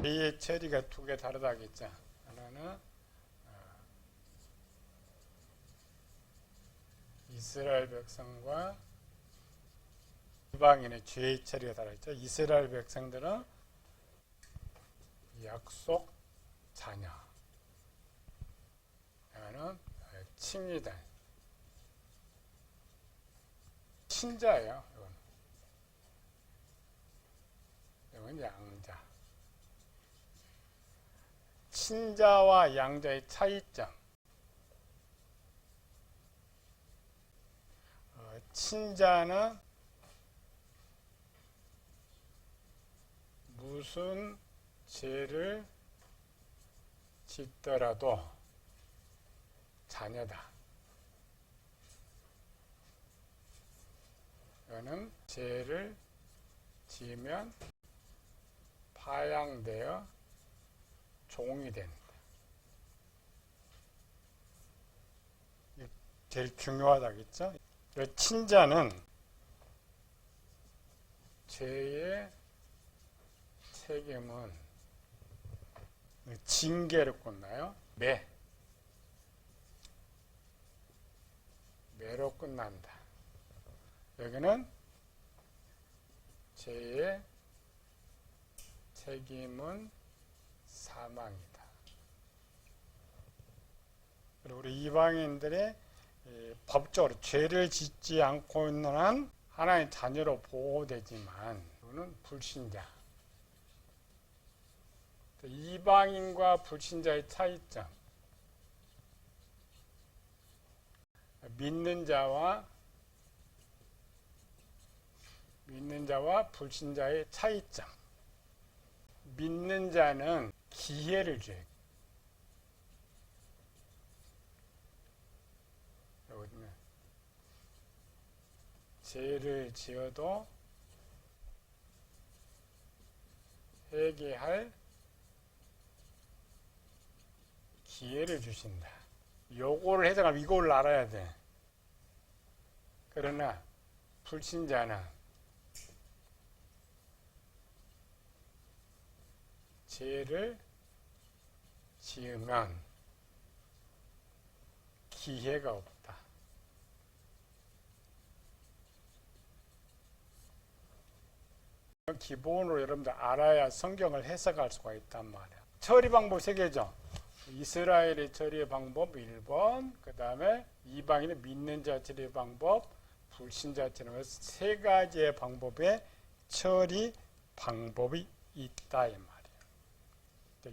죄의 처리가 두 개 다르다겠죠. 하나는 이스라엘 백성과 이방인의 죄의 처리가 다르죠. 이스라엘 백성들은 약속 자녀, 이거는 친이다, 친자예요. 이건 양자. 친자와 양자의 차이점. 친자는 무슨 죄를 짓더라도 자녀다. 이거는 죄를 지으면 파양되어 종이 된다. 이게 제일 중요하다겠죠? 친자는 죄의 책임은 징계로 끝나요. 매로 끝난다. 여기는 죄의 책임은 사망이다. 그리고 우리 이방인들의 법적으로 죄를 짓지 않고 있는 한 하나의 자녀로 보호되지만 이거는 불신자. 이방인과 불신자의 차이점. 믿는 자와 불신자의 차이점. 믿는 자는 기회를 줘요. 죄를 지어도 회개할 기회를 주신다. 요거를 해석하면 이걸 알아야 돼. 그러나 불신자는 죄를 지으면 기회가 없다. 기본으로 여러분들 알아야 성경을 해석할 수가 있단 말이야. 처리 방법 3개죠. 이스라엘의 처리의 방법 1번, 그 다음에 이방인의 믿는 자 처리의 방법, 불신자 처리의 3가지의 방법의 처리 방법이 있다 이 말이에요.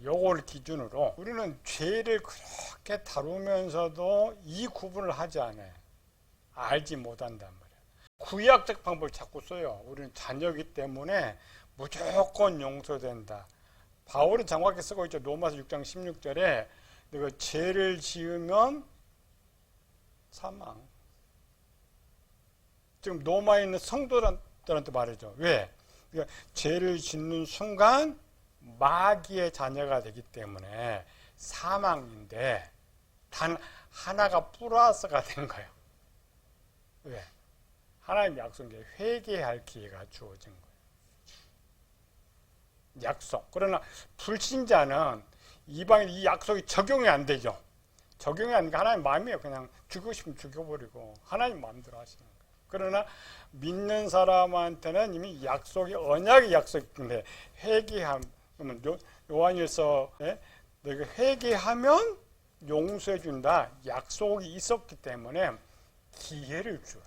요걸 기준으로 우리는 죄를 그렇게 다루면서도 이 구분을 하지 않아요. 알지 못한단 말이에요. 구약적 방법을 자꾸 써요. 우리는 자녀이기 때문에 무조건 용서된다. 바울은 정확히 쓰고 있죠. 로마서 6장 16절에 내가 죄를 지으면 사망. 지금 로마에 있는 성도들한테 말이죠. 왜? 그러니까 죄를 짓는 순간 마귀의 자녀가 되기 때문에 사망인데 단 하나가 플러스가 된 거예요. 왜? 하나님 약속에 회개할 기회가 주어진 거예요. 약속. 그러나 불신자는 이방인 이 약속이 적용이 안 되죠. 적용이 안 되니까 하나님 마음이에요. 그냥 죽이고 싶으면 죽여버리고 하나님 마음대로 하시는 거예요. 그러나 믿는 사람한테는 이미 약속이 언약의 약속인데 회개하면 요한일서에 너희가 회개하면 용서해 준다 약속이 있었기 때문에 기회를 줘요.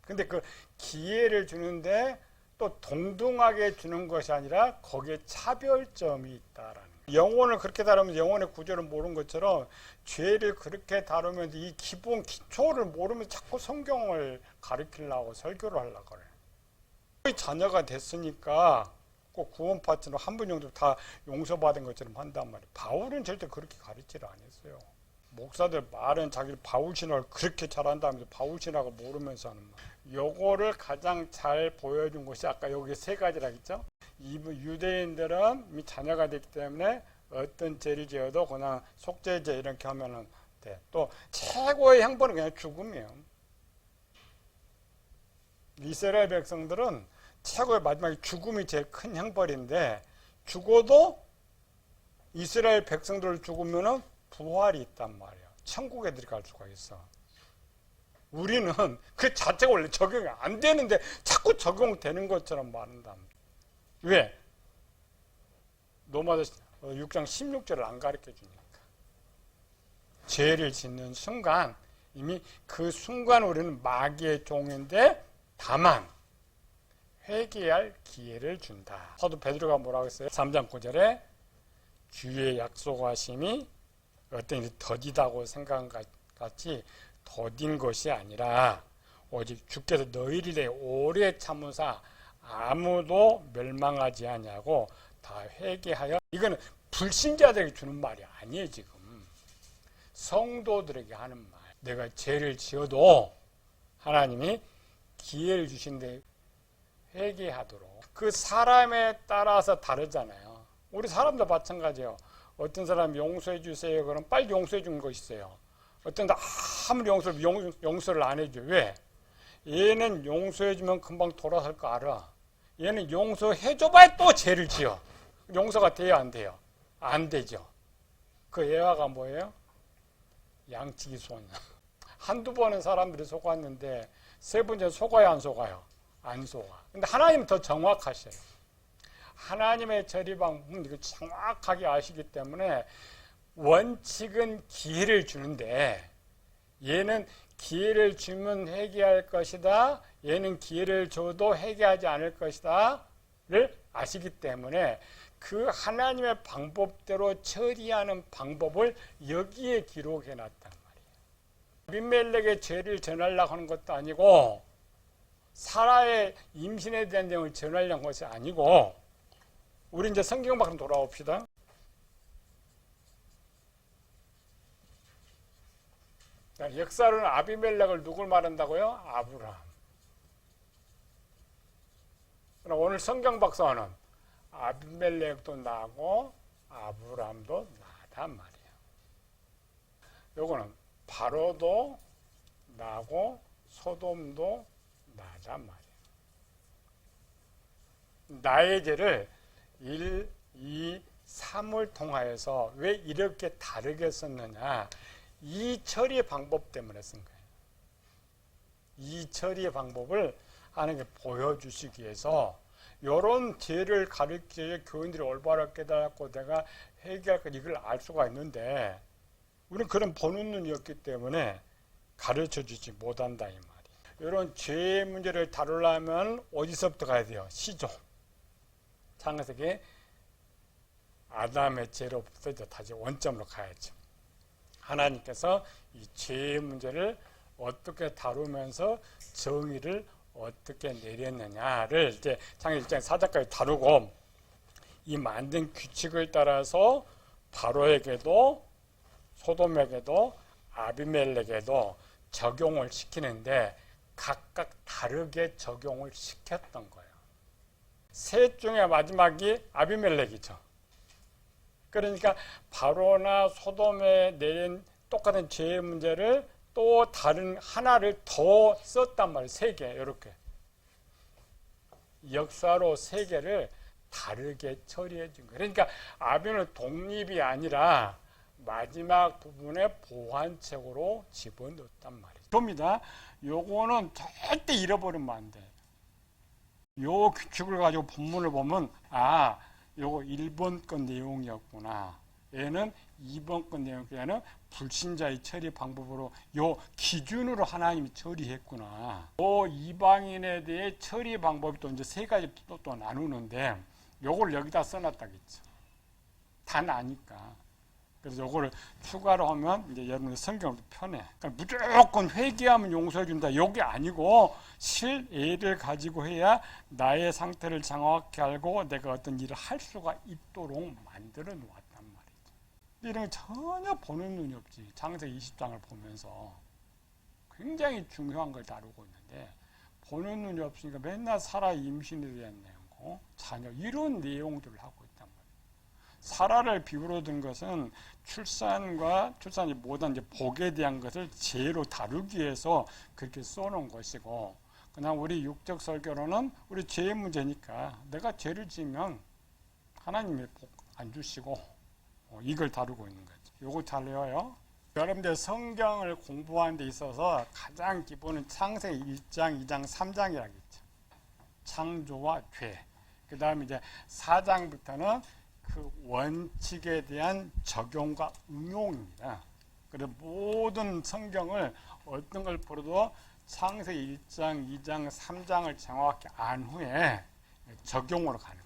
근데 그 기회를 주는데 또 동등하게 주는 것이 아니라 거기에 차별점이 있다라는 거예요. 영혼을 그렇게 다루면 영혼의 구조를 모르는 것처럼 죄를 그렇게 다루면서 이 기본 기초를 모르면서 자꾸 성경을 가르치려고 설교를 하려고 그래요. 자녀가 됐으니까 꼭 구원 파트너 한 분 정도 다 용서받은 것처럼 한단 말이에요. 바울은 절대 그렇게 가르치를 안 했어요. 목사들 말은 자기 바울 신학을 그렇게 잘한다면서 바울 신학을 모르면서 하는 말. 요거를 가장 잘 보여준 것이 아까 여기 3가지라 했죠. 유대인들은 이미 자녀가 됐기 때문에 어떤 죄를 지어도 그냥 속죄죄 이렇게 하면은 돼. 또 최고의 형벌은 그냥 죽음이에요. 이스라엘 백성들은 최고의 마지막에 죽음이 제일 큰 형벌인데 죽어도 이스라엘 백성들 죽으면은 부활이 있단 말이에요. 천국에 들어갈 수가 있어. 우리는 그 자체가 원래 적용이 안 되는데 자꾸 적용되는 것처럼 말한다. 왜? 로마서 6장 16절을 안 가르쳐 주니까. 죄를 짓는 순간 이미 그 순간 우리는 마귀의 종인데 다만 회개할 기회를 준다. 사도 베드로가 뭐라고 했어요? 3장 9절에 주의 약속하심이 어떤 일이 더디다고 생각한 것 같이 더딘 것이 아니라 오직 주께서 너희를 오래 참으사 아무도 멸망하지 아니하고 다 회개하여. 이거는 불신자들에게 주는 말이 아니에요. 지금 성도들에게 하는 말. 내가 죄를 지어도 하나님이 기회를 주신데 회개하도록. 그 사람에 따라서 다르잖아요. 우리 사람도 마찬가지예요. 어떤 사람 용서해 주세요 그럼 빨리 용서해 준 거 있어요. 어떤 사람 아무리 용서를 안 해줘. 왜? 얘는 용서해 주면 금방 돌아설 거 알아. 얘는 용서해 줘봐야 또 죄를 지어. 용서가 돼요 안 돼요? 안 되죠. 그 예화가 뭐예요? 양치기 소년. 한두 번은 사람들이 속았는데 세 번째 속아요 안 속아요? 안 속아. 근데 하나님은 더 정확하셔요. 하나님의 처리 방법은 이거 정확하게 아시기 때문에 원칙은 기회를 주는데 얘는 기회를 주면 회개할 것이다. 얘는 기회를 줘도 회개하지 않을 것이다. 를 아시기 때문에 그 하나님의 방법대로 처리하는 방법을 여기에 기록해 놨단 말이에요. 아비멜렉의 죄를 전하려고 하는 것도 아니고 사라의 임신에 대한 내용을 전하려는 것이 아니고 우리 이제 성경 밖으로 돌아옵시다. 역사로는 아비멜렉을 누굴 말한다고요? 아브라함. 그럼 오늘 성경 박사는 아비멜렉도 나고 아브라함도 나단 말이에요. 요거는 바로도 나고 소돔도 나단 말이에요. 나의 죄를 1, 2, 3을 통하여서 왜 이렇게 다르게 썼느냐. 이 처리의 방법 때문에 쓴 거예요. 이 처리의 방법을 하나님께 보여주시기 위해서 이런 죄를 가르쳐 교인들이 올바르게 깨달았고 내가 회개할 것 이걸 알 수가 있는데 우리는 그런 보는 눈이 없기 때문에 가르쳐 주지 못한다 이 말이에요. 이런 죄의 문제를 다루려면 어디서부터 가야 돼요? 시조. 창세기 아담의 죄로부터 이제 다시 원점으로 가야죠. 하나님께서 이 죄의 문제를 어떻게 다루면서 정의를 어떻게 내렸느냐를 이제 창세기 1장 4장까지 다루고 이 만든 규칙을 따라서 바로에게도 소돔에게도 아비멜렉에게도 적용을 시키는데 각각 다르게 적용을 시켰던 거예요. 셋 중에 마지막이 아비멜렉이죠. 그러니까 바로나 소돔에 내린 똑같은 죄의 문제를 또 다른 하나를 더 썼단 말이에요. 세 개, 이렇게. 역사로 세 개를 다르게 처리해 준 거예요. 그러니까 아비는 독립이 아니라 마지막 부분에 보완책으로 집어넣었단 말이에요. 봅니다. 요거는 절대 잃어버리면 안 돼. 요 규칙을 가지고 본문을 보면 요거 1번 건 내용이었구나. 얘는 2번 건 내용이는 불신자의 처리 방법으로 요 기준으로 하나님이 처리했구나. 요 이방인에 대해 처리 방법이 또 이제 세 가지 또 나누는데 요걸 여기다 써놨다겠죠. 다 나니까. 그래서 요거를 추가로 하면 이제 여러분의 성경도 편해. 그러니까 무조건 회개하면 용서해준다. 요게 아니고 실애를 가지고 해야 나의 상태를 정확히 알고 내가 어떤 일을 할 수가 있도록 만들어 놓았단 말이죠. 이런 게 전혀 보는 눈이 없지. 창세기 20장을 보면서 굉장히 중요한 걸 다루고 있는데 보는 눈이 없으니까 맨날 사라 임신에 대한 내용, 자녀 이런 내용들을 하고 있단 말이에요. 사라를 비유로 든 것은 출산과 출산이 못한 이제 복에 대한 것을 죄로 다루기 위해서 그렇게 써놓은 것이고, 그냥 우리 육적 설교로는 우리 죄의 문제니까 내가 죄를 지으면 하나님이 복 안 주시고 이걸 다루고 있는 거죠. 요거 잘 외워요. 여러분들 성경을 공부하는 데 있어서 가장 기본은 창세기 1장, 2장, 3장이라고 있죠. 창조와 죄. 그 다음에 이제 4장부터는 그 원칙에 대한 적용과 응용입니다. 그래서 모든 성경을 어떤 걸 보러도 창세기 1장, 2장, 3장을 정확히 안 후에 적용으로 가는 거예요.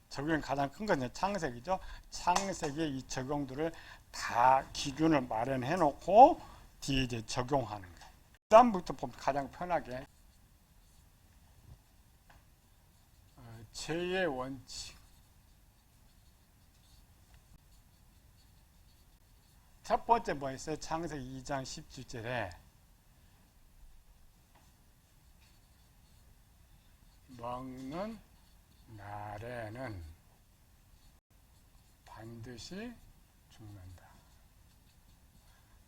적용이 가장 큰 건 창세기죠. 창세기의 이 적용들을 다 기준을 마련해 놓고 뒤에 이제 적용하는 거예요. 그 다음부터 보면 가장 편하게 죄의 원칙. 첫 번째 뭐였어요? 창세기 2장 17절에 먹는 날에는 반드시 죽는다.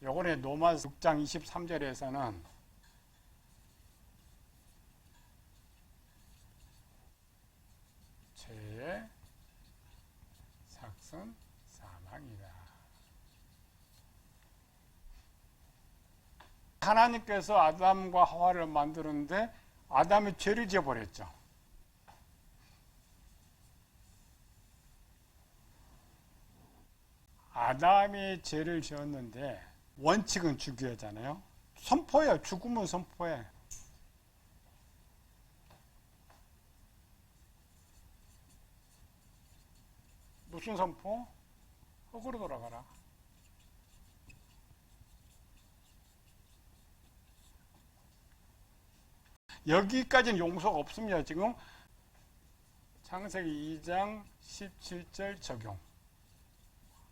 요번에 로마 6장 23절에서는 죄의 삭은 사망이다. 하나님께서 아담과 하와를 만드는데 아담이 죄를 지어버렸죠. 아담이 죄를 지었는데 원칙은 죽여야잖아요. 선포해요. 죽으면 선포해. 무슨 선포? 흙으로 돌아가라. 여기까지는 용서가 없습니다. 지금 창세기 2장 17절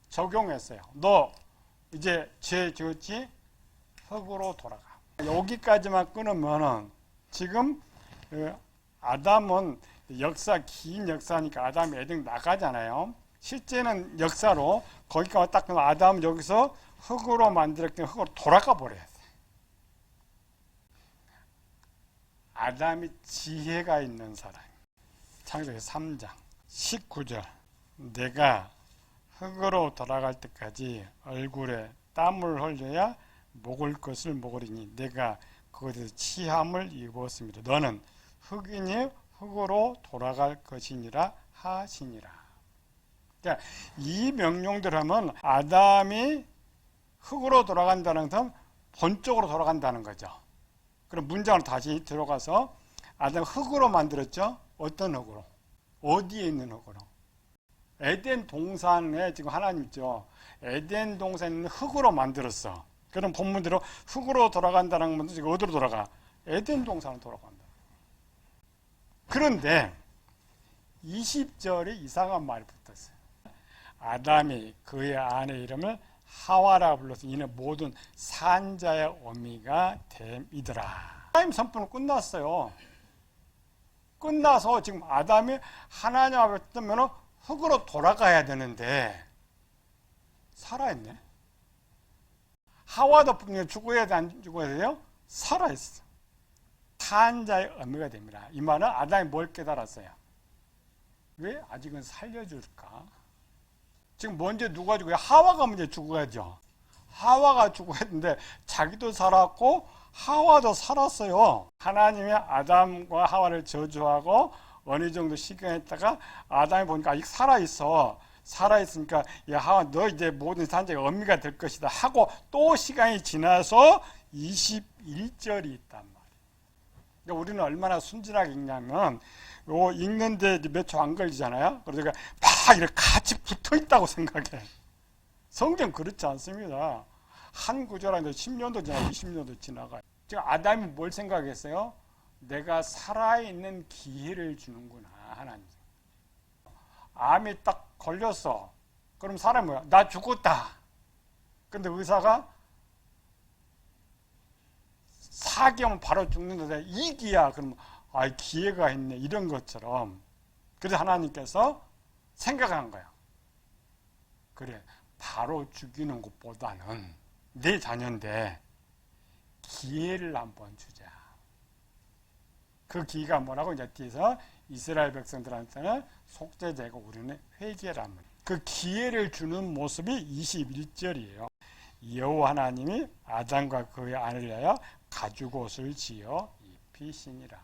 적용했어요. 너 이제 죄 지었지? 흙으로 돌아가. 여기까지만 끊으면은 지금 아담은 긴 역사니까 아담이 에덴 나가잖아요. 실제는 역사로 거기까지 딱 끊으면 아담은 여기서 흙으로 만들었던 흙으로 돌아가 버려야 돼. 아담이 지혜가 있는 사람. 창세기 3장 19절 내가 흙으로 돌아갈 때까지 얼굴에 땀을 흘려야 먹을 것을 먹으리니 내가 그것에서 취함을 입었습니다. 너는 흙이니 흙으로 돌아갈 것이니라 하시니라. 그러니까 이 명령들 하면 아담이 흙으로 돌아간다는 것은 본적으로 돌아간다는 거죠. 그럼 문장으로 다시 들어가서 아담 흙으로 만들었죠. 어떤 흙으로? 어디에 있는 흙으로? 에덴 동산에 지금 하나님 있죠. 에덴 동산에 있는 흙으로 만들었어. 그럼 본문대로 흙으로 돌아간다는 건 지금 어디로 돌아가? 에덴 동산으로 돌아간다. 그런데 20절에 이상한 말이 붙었어요. 아담이 그의 아내 이름을 하와라 불러서 이는 모든 산자의 어미가 됨이더라. 하나님 선포는 끝났어요. 끝나서 지금 아담이 하나님 앞에 뜨면 흙으로 돌아가야 되는데 살아있네. 하와도 분명히 죽어야 돼, 안 죽어야 돼요? 살아있어. 산자의 어미가 됩니다. 이 말은 아담이 뭘 깨달았어요? 왜 아직은 살려줄까? 지금 먼저 누가 죽어요? 하와가 먼저 죽어야죠. 하와가 죽어야 되는데 자기도 살았고 하와도 살았어요. 하나님이 아담과 하와를 저주하고 어느 정도 시간 있다가 아담이 보니까 아직 살아있어. 살아있으니까 야 하와 너 이제 모든 산자의 어미가 될 것이다 하고 또 시간이 지나서 21절이 있단 말이에요. 그러니까 우리는 얼마나 순진하게 읽냐면 요 읽는데 몇 초 안 걸리잖아요. 그러니까 막 이렇게 같이 붙어 있다고 생각해. 성경 그렇지 않습니다. 한 구절 안에 10년도 지나고 20년도 지나가요. 지금 아담이 뭘 생각했어요? 내가 살아있는 기회를 주는구나 하나님. 암이 딱 걸렸어. 그럼 사람이 뭐야? 나 죽었다. 근데 의사가 사기하면 바로 죽는데 이기야. 그러면 아 기회가 있네 이런 것처럼. 그래서 하나님께서 생각한 거야. 그래 바로 죽이는 것보다는 내 자녀인데 기회를 한번 주자. 그 기회가 뭐라고 이제 뒤에서 이스라엘 백성들한테는 속죄제가 우리는 회개란 말이에요. 그 기회를 주는 모습이 21절이에요. 여호와 하나님이 아담과 그의 아내를 위하여 가죽옷을 지어 입히시니라.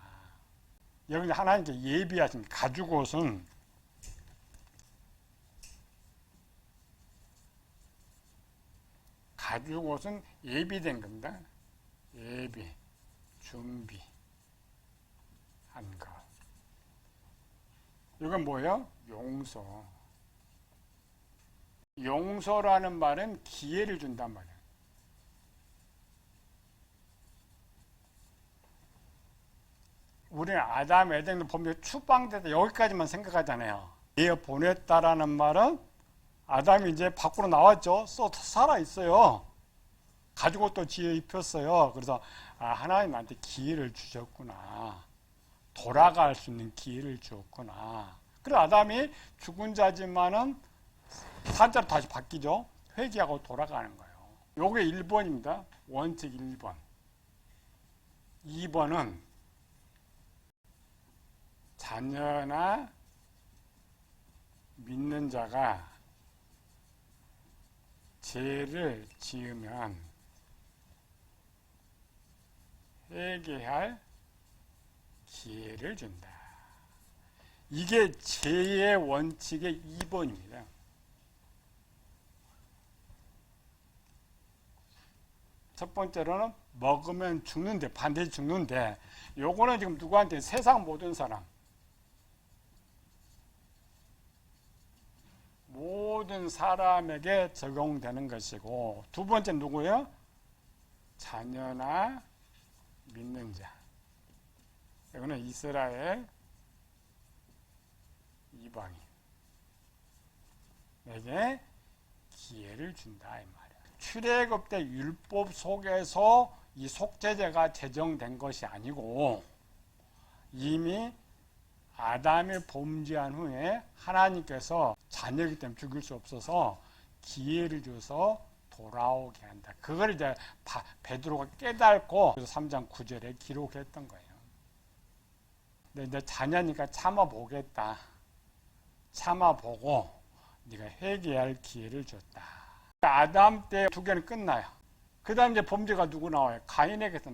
여기 하나님께 예비하신 가죽옷은 예비된 겁니다. 예비, 준비한 것. 이건 뭐예요? 용서. 용서라는 말은 기회를 준단 말이에요. 우리는 아담, 에덴을 보면 추방돼서 여기까지만 생각하잖아요. 이어 보냈다라는 말은 아담이 이제 밖으로 나왔죠. 살아 있어요. 가지고 또 지어 입혔어요. 그래서 하나님 나한테 기회를 주셨구나. 돌아갈 수 있는 기회를 주었구나. 그래서 아담이 죽은 자지만은 산자로 다시 바뀌죠. 회개하고 돌아가는 거예요. 요게 1번입니다. 원칙 1번. 2번은 자녀나 믿는 자가 죄를 지으면 회개할 기회를 준다. 이게 죄의 원칙의 2번입니다. 첫 번째로는 먹으면 죽는데, 반드시 죽는데, 요거는 지금 누구한테? 세상 모든 사람. 모든 사람에게 적용되는 것이고, 두 번째 누구예요? 자녀나 믿는 자. 이거는 이스라엘 이방인에게 기회를 준다 이 말이에요. 출애굽 때 율법 속에서 이 속죄제가 제정된 것이 아니고 이미 아담이 범죄한 후에 하나님께서 자녀이기 때문에 죽일 수 없어서 기회를 줘서 돌아오게 한다. 그걸 이제 베드로가 깨닫고 3장 9절에 기록했던 거예요. 근데 이제 자녀니까 참아보겠다. 참아보고 네가 회개할 기회를 줬다. 아담 때 두 개는 끝나요. 그 다음 이제 범죄가 누구 나와요? 가인에게서.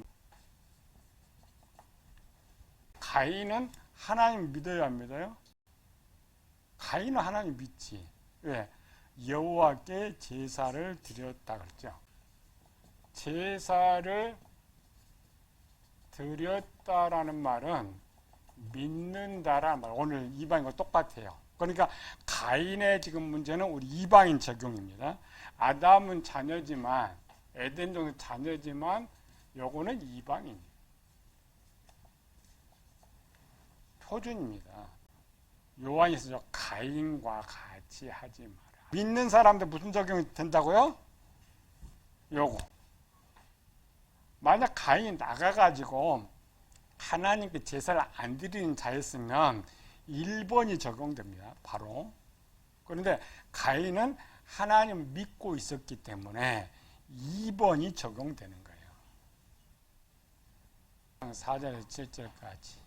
가인은 하나님 믿어요, 안 믿어요? 가인은 하나님 믿지. 왜? 여호와께 제사를 드렸다 그랬죠. 제사를 드렸다라는 말은 믿는다라는 말. 오늘 이방인과 똑같아요. 그러니까 가인의 지금 문제는 우리 이방인 적용입니다. 아담은 자녀지만 에덴 종은 자녀지만 요거는 이방인이에요. 표준입니다. 요한에서 가인과 같이 하지 마라. 믿는 사람들 무슨 적용이 된다고요? 요거. 만약 가인이 나가가지고 하나님께 제사를 안 드리는 자였으면 1번이 적용됩니다. 바로. 그런데 가인은 하나님을 믿고 있었기 때문에 2번이 적용되는 거예요. 4절에서 7절까지.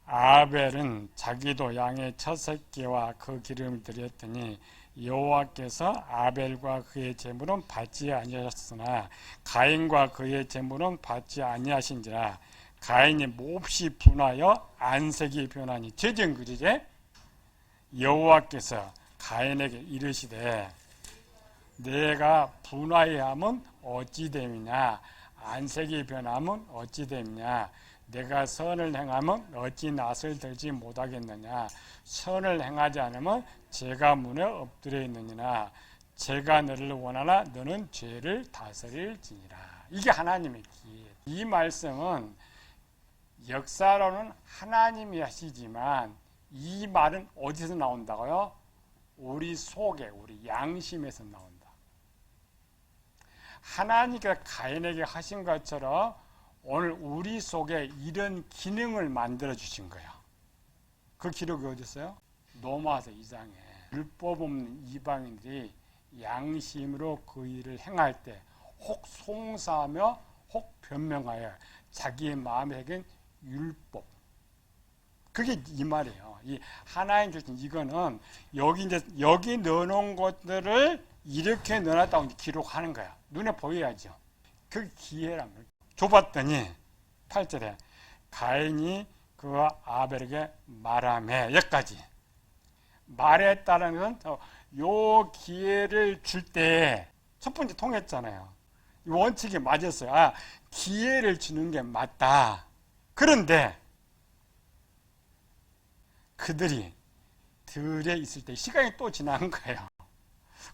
아벨은 자기도 양의 첫 새끼와 그 기름을 드렸더니 여호와께서 아벨과 그의 제물은 받지 아니하셨으나 가인과 그의 제물은 받지 아니하신지라. 가인이 몹시 분하여 안색이 변하니 죄진 그지제. 여호와께서 가인에게 이르시되 내가 분하여함은 어찌 됨이냐, 안색이 변함은 어찌 됨이냐, 내가 선을 행하면 어찌 낯을 들지 못하겠느냐, 선을 행하지 않으면 죄가 문에 엎드려 있느니라. 죄가 너를 원하나 너는 죄를 다스릴지니라. 이게 하나님의 기회. 이 말씀은 역사로는 하나님이 하시지만 이 말은 어디서 나온다고요? 우리 속에, 우리 양심에서 나온다. 하나님께서 가인에게 하신 것처럼 오늘 우리 속에 이런 기능을 만들어 주신 거예요. 그 기록이 어디 있어요? 로마서 2장에 율법 없는 이방인들이 양심으로 그 일을 행할 때 혹 송사하며 혹 변명하여 자기의 마음에겐 율법, 그게 이 말이에요. 이 하나님 주신 이거는 여기 넣어놓은 것들을 이렇게 넣어놨다고 기록하는 거야. 눈에 보여야죠. 그 기회란 말이에요. 좁았더니 8절에 가인이 그 아벨에게 말하매, 여기까지 말했다는 건 요 기회를 줄 때 첫 번째 통했잖아요. 이 원칙이 맞았어요. 아, 기회를 주는 게 맞다. 그런데 그들이 들에 있을 때 시간이 또 지난 거예요.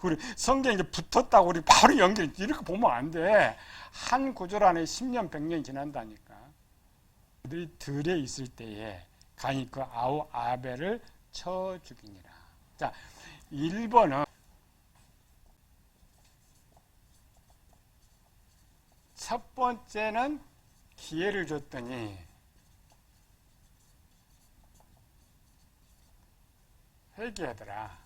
우리 성경에 이제 붙었다고 우리 바로 연결, 이렇게 보면 안 돼. 한 구절 안에 10년, 100년이 지난다니까. 그들이 들에 있을 때에 가인이 그 아벨을 쳐 죽이니라. 자, 1번은 첫 번째는 기회를 줬더니 회개하더라.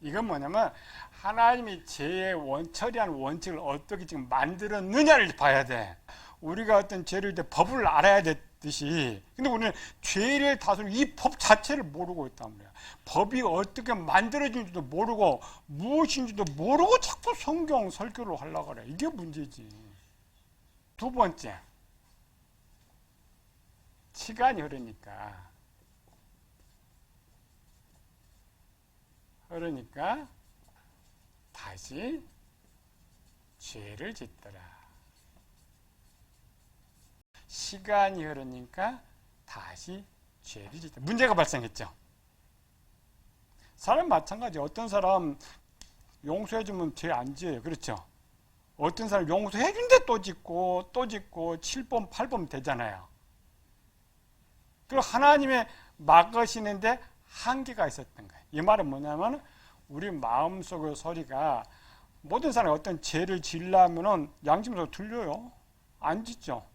이건 뭐냐면 하나님이 죄의 처리하는 원칙을 어떻게 지금 만들었느냐를 봐야 돼. 우리가 어떤 죄를 때 법을 알아야 됐듯이, 근데 우리는 죄를 다스리는 이 법 자체를 모르고 있단 말이야. 법이 어떻게 만들어진지도 모르고 무엇인지도 모르고 자꾸 성경 설교를 하려고 그래. 이게 문제지. 두 번째, 시간이 흐르니까 다시 죄를 짓더라. 시간이 흐르니까 다시 죄를 짓더라. 문제가 발생했죠. 사람 마찬가지. 어떤 사람 용서해주면 죄 안 지어요. 그렇죠? 어떤 사람 용서해준데 또 짓고 7번 8번 되잖아요. 그리고 하나님의 막으시는데 한계가 있었던 거예요. 이 말은 뭐냐면 우리 마음속의 소리가, 모든 사람이 어떤 죄를 지으려면 양심으로 들려요. 안 짓죠.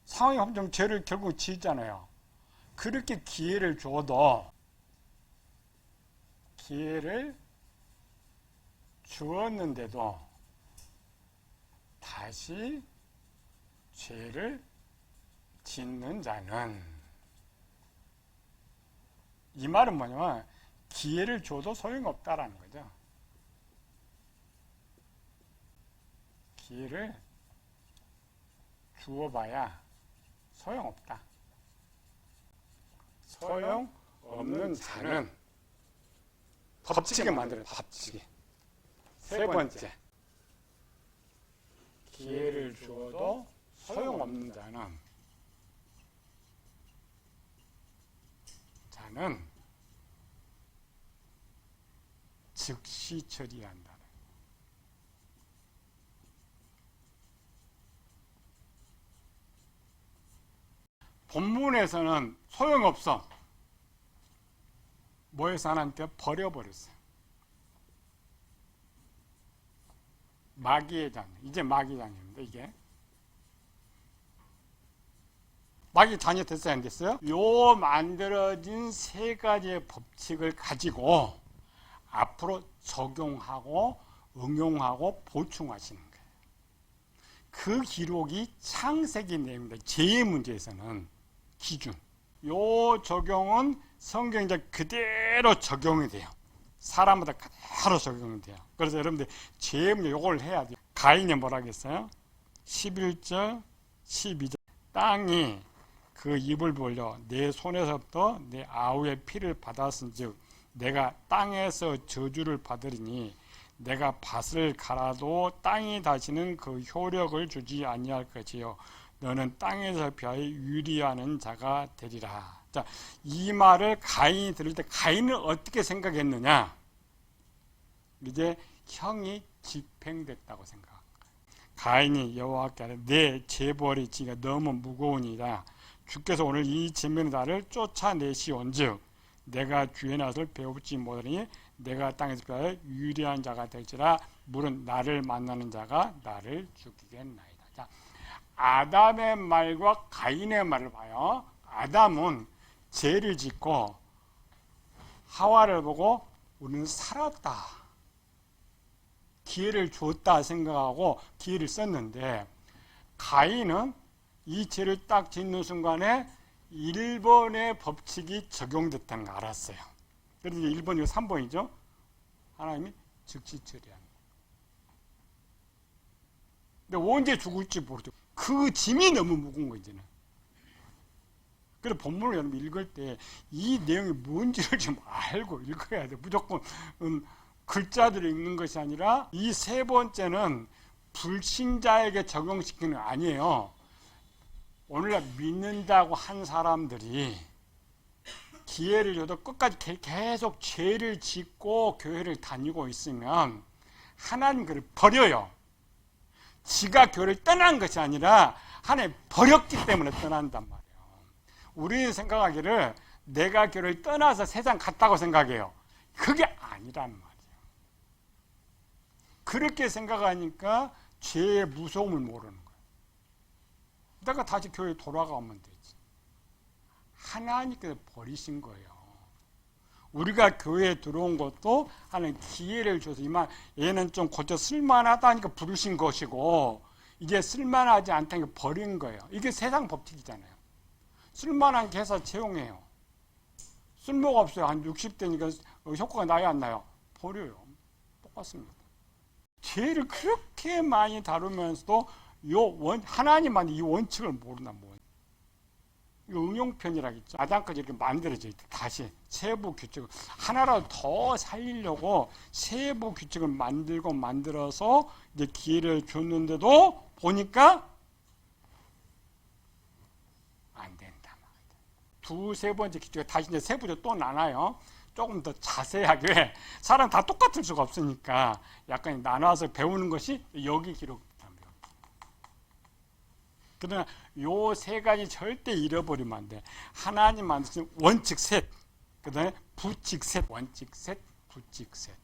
상황이 엄청 죄를 결국 지잖아요. 그렇게 기회를 줘도, 기회를 주었는데도 다시 죄를 짓는 자는, 이 말은 뭐냐면 기회를 줘도 소용없다라는 거죠. 기회를 주어봐야 소용없다. 소용없는 자는 법칙에 만들어요. 법칙에. 세 번째, 기회를 주어도 소용없는 자는 즉시 처리한다. 본문에서는 소용없어. 뭐해서 하나님께 버려버렸어요. 마귀의 자녀. 이제 마귀 자녀입니다. 이게 마귀 자녀 됐어요, 안 됐어요? 요 만들어진 세 가지의 법칙을 가지고 앞으로 적용하고 응용하고 보충하시는 거예요. 그 기록이 창세기 내용입니다. 죄의 문제에서는 기준. 요 적용은 성경에 그대로 적용이 돼요. 사람마다 그대로 적용이 돼요. 그래서 여러분들 죄의 문제 요걸 해야 돼요. 가인이 뭐라 했어요? 11절, 12절. 땅이 그 입을 벌려 내 손에서부터 내 아우의 피를 받았은즉 내가 땅에서 저주를 받으리니 내가 밭을 갈아도 땅이 다시는 그 효력을 주지 아니할 것이요 너는 땅에서 비하여 유리하는 자가 되리라. 자, 이 말을 가인이 들을 때 가인은 어떻게 생각했느냐? 이제 형이 집행됐다고 생각한 거예요. 가인이 여호와께 아뢰 내 재벌이 지가 너무 무거우니라. 주께서 오늘 이 진면의 나를 쫓아내시온즉 내가 주의 낯을 배우지 못하니 내가 땅에서 비하여 유리한 자가 될지라. 물은 나를 만나는 자가 나를 죽이겠나이다. 자, 아담의 말과 가인의 말을 봐요. 아담은 죄를 짓고 하와를 보고 우리는 살았다, 기회를 줬다 생각하고 기회를 썼는데, 가인은 이 죄를 딱 짓는 순간에 1번의 법칙이 적용됐다는 걸 알았어요. 그래서 1번이고 3번이죠. 하나님이 즉시 처리합니다. 근데 언제 죽을지 모르죠. 그 짐이 너무 무거운 거 이제는. 그래서 본문을 여러분 읽을 때 이 내용이 뭔지를 좀 알고 읽어야 돼. 무조건 글자들을 읽는 것이 아니라 이 세 번째는 불신자에게 적용시키는 거 아니에요. 오늘날 믿는다고 한 사람들이 기회를 줘도 끝까지 계속 죄를 짓고 교회를 다니고 있으면 하나님 그를 버려요. 지가 교회를 떠난 것이 아니라 하나님 버렸기 때문에 떠난단 말이에요. 우리는 생각하기를 내가 교회를 떠나서 세상 갔다고 생각해요. 그게 아니란 말이에요. 그렇게 생각하니까 죄의 무서움을 모르는 거예요. 내가 다시 교회에 돌아가면 되지. 하나님께서 버리신 거예요. 우리가 교회에 들어온 것도 하나님 기회를 줘서 이만 얘는 좀 고쳐 쓸만하다니까 부르신 것이고 이제 쓸만하지 않다니까 버린 거예요. 이게 세상 법칙이잖아요. 쓸만한 게 해서 채용해요. 쓸모가 없어요. 한 60대니까 효과가 나요 안 나요? 버려요. 똑같습니다. 죄를 그렇게 많이 다루면서도 하나님만 이 원칙을 모르나 뭐. 응용편이라겠죠. 아담까지 이렇게 만들어져 있다. 다시 세부 규칙을 하나라도 더 살리려고 세부 규칙을 만들어서 이제 기회를 줬는데도 보니까 안 된다. 두세 번째 규칙을 다시 이제 세부적으로 또 나눠요. 조금 더 자세하게 사람 다 똑같을 수가 없으니까 약간 나눠서 배우는 것이 여기 기록됩니다. 그러나 요 세 가지 절대 잃어버리면 안 돼. 하나님 만드신 원칙 셋, 그 다음에 부칙 셋, 원칙 셋, 부칙 셋.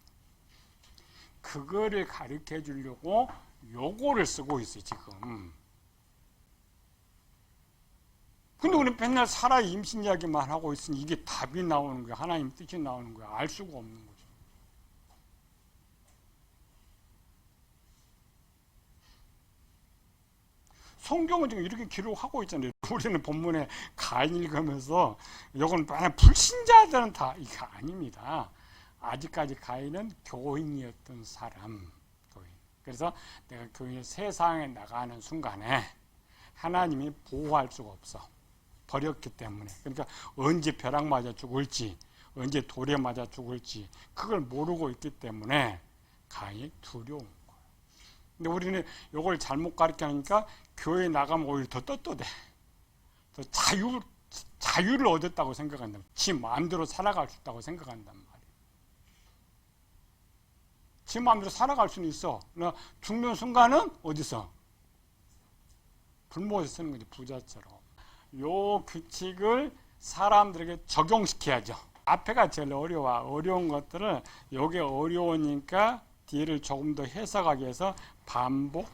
그거를 가르쳐 주려고 요거를 쓰고 있어요, 지금. 근데 우리는 맨날 살아 임신 이야기만 하고 있으니 이게 답이 나오는 거야. 하나님 뜻이 나오는 거야. 알 수가 없는 거죠. 성경은 지금 이렇게 기록하고 있잖아요. 우리는 본문에 가인 읽으면서 이건 만약 불신자들은 다 이게 아닙니다. 아직까지 가인은 교인이었던 사람. 교인. 그래서 내가 교인 세상에 나가는 순간에 하나님이 보호할 수가 없어. 버렸기 때문에. 그러니까 언제 벼락 맞아 죽을지 언제 돌에 맞아 죽을지 그걸 모르고 있기 때문에 가인이 두려운 거예요. 근데 우리는 이걸 잘못 가르치니까 교회에 나가면 오히려 더 떳떳해. 더 자유를 얻었다고 생각한다. 지 마음대로 살아갈 수 있다고 생각한단 말이에요. 지 마음대로 살아갈 수는 있어. 그러나 죽는 순간은 어디서? 불못에 쓰는 거지, 부자처럼. 요 규칙을 사람들에게 적용시켜야죠. 앞에가 제일 어려운 것들을 요게 어려우니까 뒤를 조금 더 해석하기 위해서 반복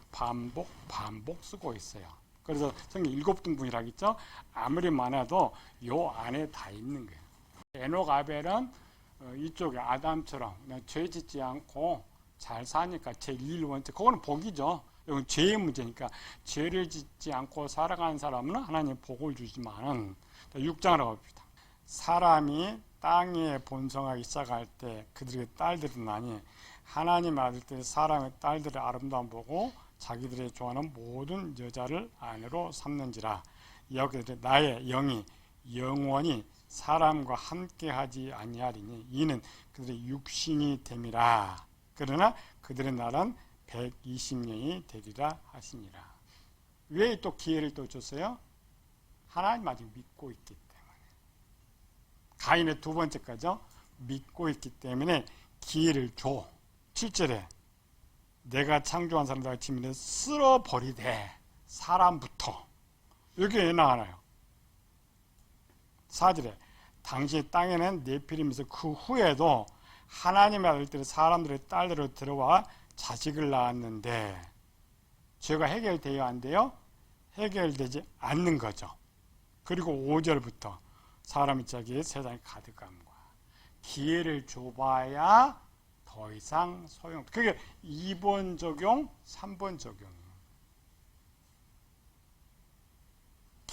쓰고 있어요. 그래서 성경 7등분이라고 했죠. 아무리 많아도 요 안에 다 있는 거예요. 에녹 아벨은 이쪽에 아담처럼 죄 짓지 않고 잘 사니까 제1원칙 그거는 복이죠. 이건 죄의 문제니까 죄를 짓지 않고 살아가는 사람은 하나님 복을 주지만 6장으로 봅시다. 사람이 땅에 번성하기 시작할 때 그들의 딸들이 나니 하나님 아들들이 사람의 딸들의 아름다움 보고 자기들의 좋아하는 모든 여자를 아내로 삼는지라. 여기들이 나의 영이 영원히 사람과 함께하지 아니하리니 이는 그들의 육신이 됨이라. 그러나 그들의 날은 120년이 되리라 하시니라. 왜 또 기회를 또 줬어요? 하나님 아직 믿고 있기 때문에. 가인의 두 번째까지요. 믿고 있기 때문에 기회를 줘. 7절에 내가 창조한 사람들과 지민을 쓸어버리되 사람부터. 여기 왜 나와요? 4절에 당시 땅에는 네피림에서 그 후에도 하나님의 아들들이 사람들의 딸들로 들어와 자식을 낳았는데 죄가 해결돼야 안 돼요? 해결되지 않는 거죠. 그리고 5절부터 사람이 자기의 세상에 가득함과 기회를 줘봐야 더 이상 소용. 그게 2번 적용, 3번 적용이에요.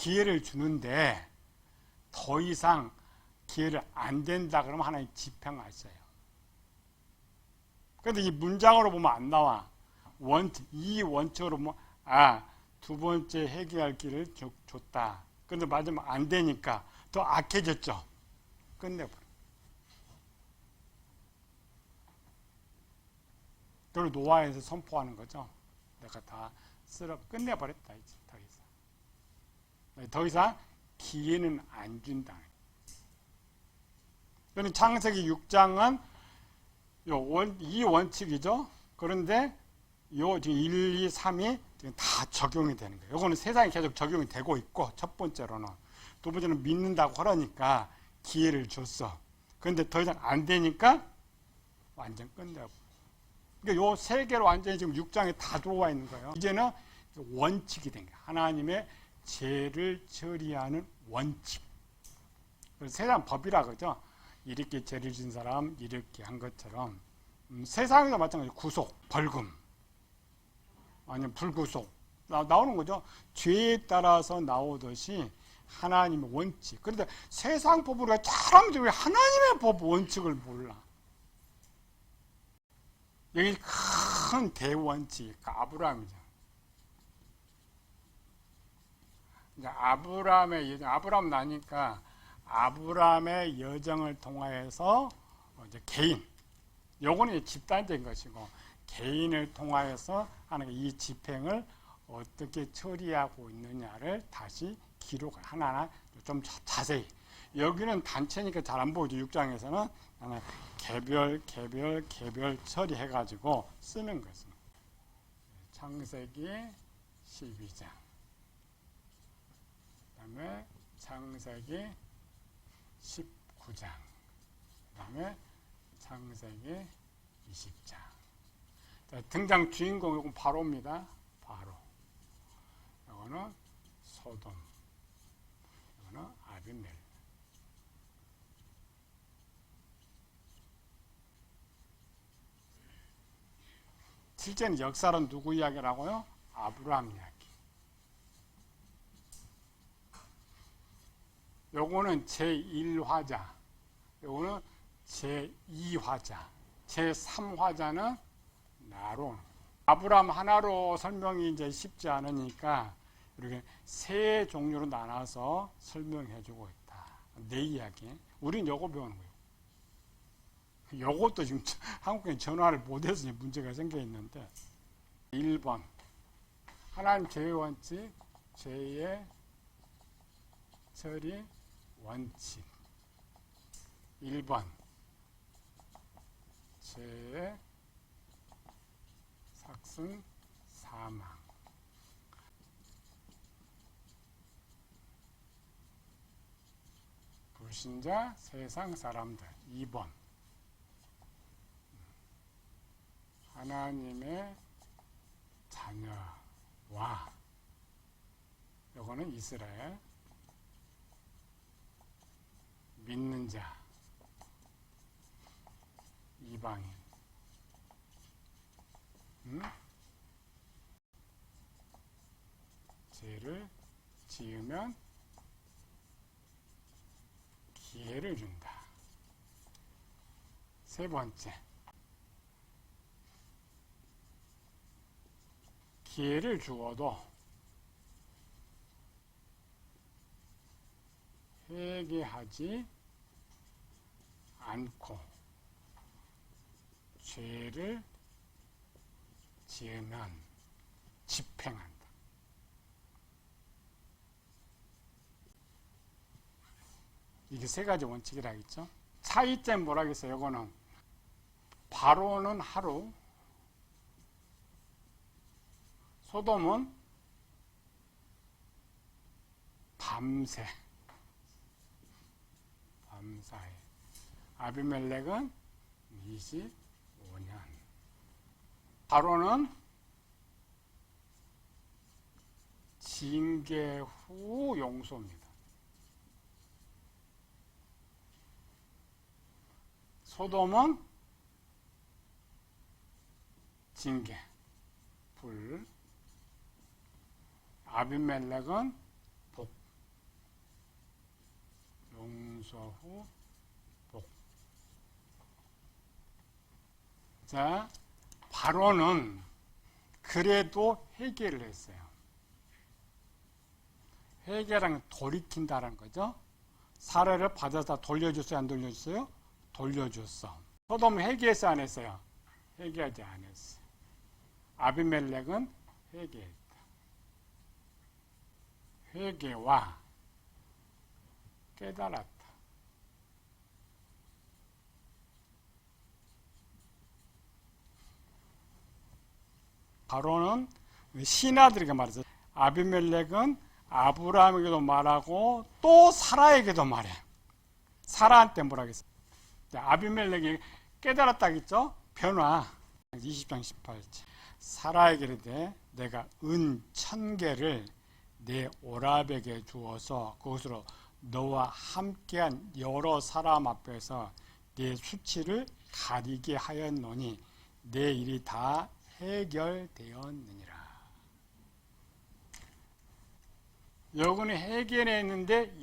기회를 주는데 더 이상 기회를 안 된다 그러면 하나님 집행하셔요. 그런데 이 문장으로 보면 안 나와. 이 원칙으로 보면 두 번째 해결할 길을 줬다. 그런데 맞으면 안 되니까 더 악해졌죠. 끝내버려. 그걸 노아에서 선포하는 거죠. 내가 다 끝내버렸다. 이제 더 이상 기회는 안 준다. 그러니 창세기 6장은 이 원칙이죠. 그런데 지금 1, 2, 3이 지금 다 적용이 되는 거예요. 이거는 세상에 계속 적용이 되고 있고, 첫 번째로는. 두 번째는 믿는다고 하라니까 기회를 줬어. 그런데 더 이상 안 되니까 완전 끝내고. 그러니까 요 세 개로 완전히 지금 6장에 다 들어와 있는 거예요. 이제는 원칙이 된 거예요. 하나님의 죄를 처리하는 원칙. 세상 법이라 그러죠. 이렇게 죄를 진 사람 이렇게 한 것처럼 세상에도 마찬가지로 구속, 벌금 아니면 불구속 나오는 거죠. 죄에 따라서 나오듯이 하나님의 원칙. 그런데 세상 법으로 잘하면 왜 하나님의 법 원칙을 몰라? 여기 큰 대원칙, 아브라함이죠. 이제 아브라함 나니까 아브라함의 여정을 통하여서 이제 개인, 요거는 집단적인 것이고 개인을 통하여서 하나님의 이 집행을 어떻게 처리하고 있느냐를 다시 기록을 하나하나 좀 자세히. 여기는 단체니까 잘 안 보이죠. 6장에서는 개별 처리해가지고 쓰는 것입니다. 창세기 12장. 그 다음에 창세기 19장. 그 다음에 창세기 20장. 자, 등장 주인공 이건 바로입니다. 바로. 이거는 소돔. 이거는 아비멜. 실제는 역사는 누구 이야기라고요? 아브라함 이야기. 요거는 제1화자, 요거는 제2화자, 제3화자는 나로. 아브라함 하나로 설명이 이제 쉽지 않으니까 이렇게 세 종류로 나눠서 설명해주고 있다. 내 이야기. 우린 요거 배우는 거예요. 요것도 지금 한국에 전화를 못해서 문제가 생겨 있는데 1번 하나님 죄의 원칙, 죄의 처리 원칙. 1번 죄의 삭슨 사망. 불신자 세상 사람들. 2번 하나님의 자녀와 요거는 이스라엘 믿는 자 이방인 죄를 지으면 기회를 준다. 세 번째 기회를 주어도 회개하지 않고 죄를 지으면 집행한다. 이게 세 가지 원칙이라 했죠. 차이점 뭐라 했어요? 이거는 바로는 하루, 소돔은 밤새, 밤사이, 아비멜렉은 25년. 바로는 징계 후 용서입니다. 소돔은 징계, 불. 아비멜렉은 복. 용서 후 복. 자, 바로는 그래도 회개를 했어요. 회개란 돌이킨다는 거죠. 사례를 받아서 돌려줬어요, 안 돌려줬어요? 돌려줬어. 소돔 회개했어, 안 했어요? 회개하지 않았어요. 아비멜렉은 회개했다. 회개와 깨달았다. 바로는 신하들에게 말했어요. 아비멜렉은 아브라함에게도 말하고 또 사라에게도 말해. 사라한테 뭐라 그랬어요? 아비멜렉이 깨달았다겠죠? 변화. 20장 18절. 사라에게 이르되 내가 은 1000개를 내 오라백에 주어서 그것으로 너와 함께한 여러 사람 앞에서 내 수치를 가리게 하였노니 내 일이 다 해결되었느니라. 여기는 해결했는데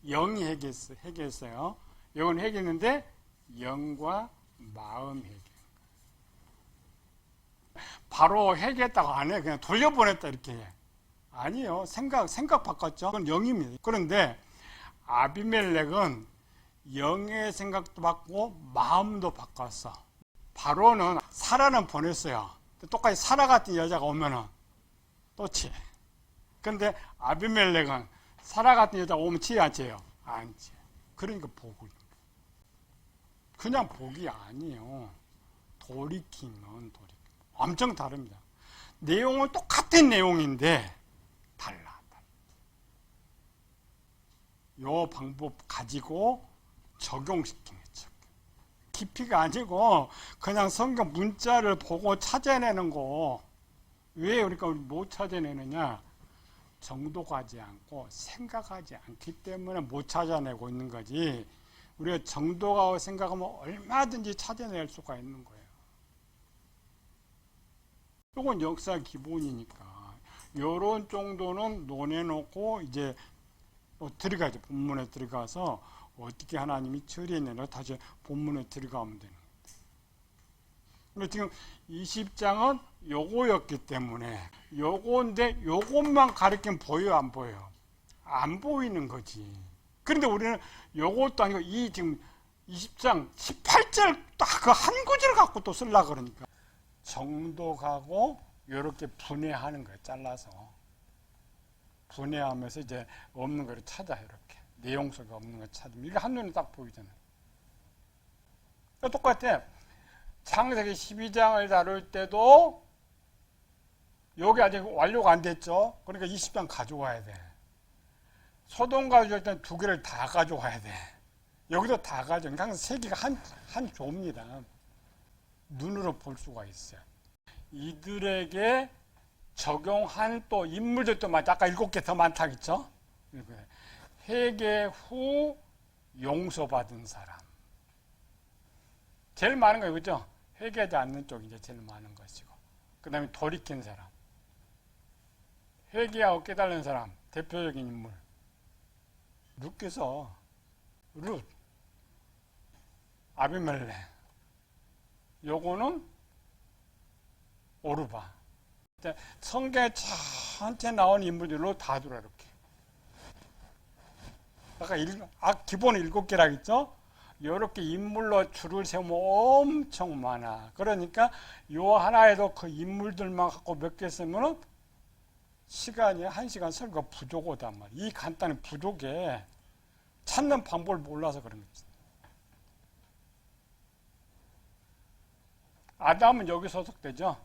영이 해결했어요. 여기는 해결했는데 영과 마음 해결. 바로 해결했다고 안 해. 그냥 돌려보냈다 이렇게 해. 아니요. 생각 바꿨죠. 그건 영입니다. 그런데 아비멜렉은 영의 생각도 바꾸고 마음도 바꿨어. 바로는 사라는 보냈어요. 똑같이 사라 같은 여자가 오면은 또 치. 근데 아비멜렉은 사라 같은 여자가 오면 치지 안 치요? 안 치. 그러니까 복을. 그냥 복이 아니에요. 돌이키면. 엄청 다릅니다. 내용은 똑같은 내용인데 달라. 요 방법 가지고 적용시키는 거죠. 깊이가 아니고 그냥 성경 문자를 보고 찾아내는 거. 왜 우리가 못 찾아내느냐? 정독하지 않고 생각하지 않기 때문에 못 찾아내고 있는 거지. 우리가 정독하고 생각하면 얼마든지 찾아낼 수가 있는 거예요. 이건 역사 기본이니까 이런 정도는 논해놓고 이제 들어가죠. 본문에 들어가서 어떻게 하나님이 처리했느냐 다시 본문에 들어가면 되는 거예요. 근데 지금 20장은 요거였기 때문에 요건데 요것만 가르치면 보여요, 안 보여요? 안 보이는 거지. 그런데 우리는 요것도 아니고 이 지금 20장 18절 딱 그 한 구절을 갖고 또 쓰려고 그러니까 정독하고 이렇게 분해하는 거예요. 잘라서 분해하면서 이제 없는 거를 찾아. 이렇게 내용 속에 없는 걸 찾으면 이게 한눈에 딱 보이잖아요. 똑같아. 창세기 12장을 다룰 때도 여기 아직 완료가 안 됐죠. 그러니까 20장 가져와야 돼. 소돔 가져올 때는 2개를 다 가져와야 돼. 여기도 다 가져. 항상 3개가 한 조입니다. 눈으로 볼 수가 있어요. 이들에게 적용한 또 인물들도 많다. 아까 7개 더 많다겠죠? 회개 후 용서받은 사람. 제일 많은 거예요. 그죠? 회개하지 않는 쪽이 이제 제일 많은 것이고. 그 다음에 돌이킨 사람. 회개하고 깨달은 사람. 대표적인 인물. 룻께서 룻, 아비멜렉. 요거는 오르바. 성경에 전체 나온 인물들로 다 들어 이렇게. 아까 기본 7개라 했죠? 이렇게 인물로 줄을 세우면 엄청 많아. 그러니까 요 하나에도 그 인물들만 갖고 몇 개 쓰면은 시간이 1시간 설교가 부족하단 말이야. 이 간단한 부족에 찾는 방법을 몰라서 그런 거지. 아담은 여기 소속되죠.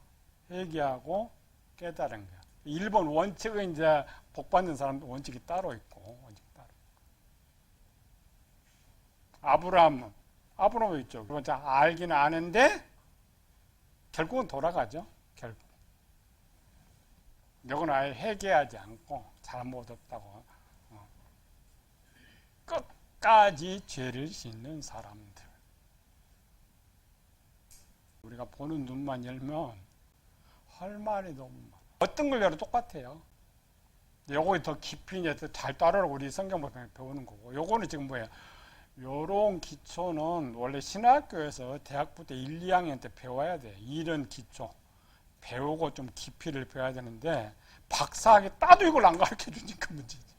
회개하고 깨달은 거야. 일본 원칙은 이제 복받는 사람도 원칙이 따로 있고, 원칙 따로. 아브라함은 있죠. 그건 알기는 아는데 결국은 돌아가죠. 결국. 이건 아예 회개하지 않고 잘못했다고 끝까지 죄를 짓는 사람들. 우리가 보는 눈만 열면 할 말이 너무 많아. 어떤 걸 열어도 똑같아요. 요거 더 깊이 이제 잘 따르라고 우리 성경 보면 배우는 거고, 요거는 지금 뭐예요? 요런 기초는 원래 신학교에서 대학부 때 1, 2학년 때 배워야 돼. 이런 기초 배우고 좀 깊이를 배워야 되는데 박사학위 따도 이걸 안 가르쳐 주니까 문제지.